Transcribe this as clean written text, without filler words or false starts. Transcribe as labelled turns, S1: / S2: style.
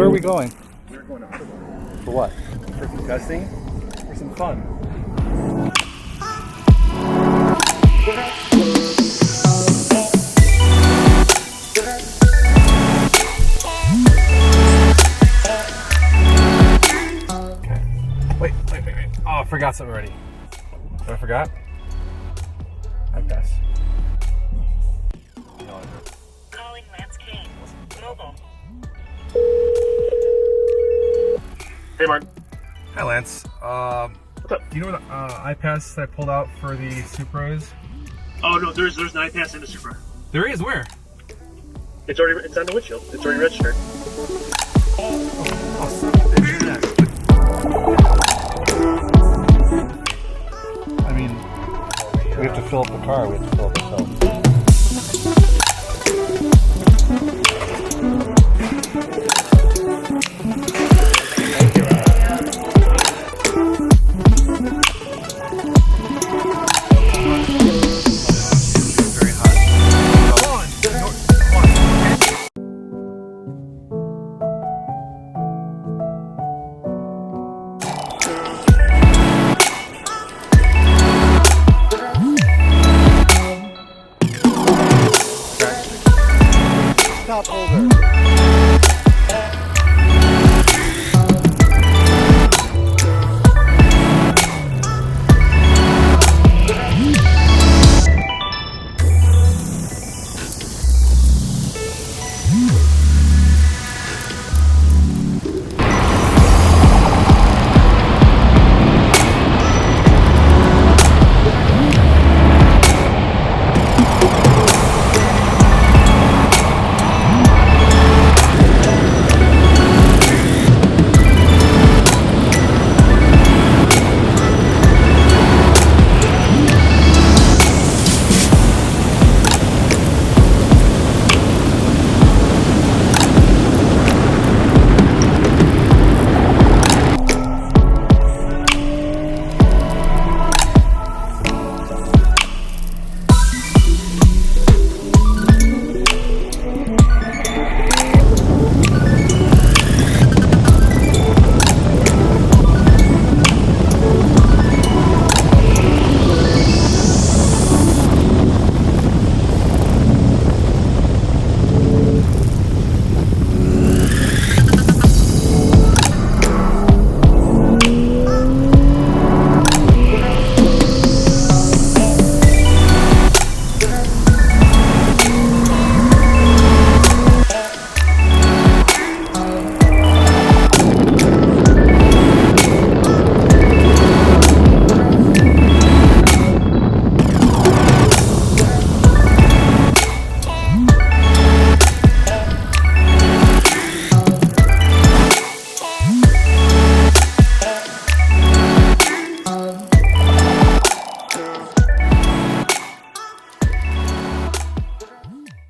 S1: Where are we going?
S2: We're going to Autobahn.
S1: For what?
S2: For some testing, for some fun. Wait. Oh, I forgot something already. What I forgot? I guess.
S3: Calling Lance Kane. Mobile.
S4: Hey, Martin.
S2: Hi, Lance.
S4: What's up?
S2: Do you know what iPass I pulled out for the Supra is?
S4: Oh no, there's an iPass in the Supra.
S2: There is? Where?
S4: It's on the windshield. It's already registered.
S2: Oh, son of a bitch. Yeah. I mean, we have to fill up the car. We have to fill up ourselves.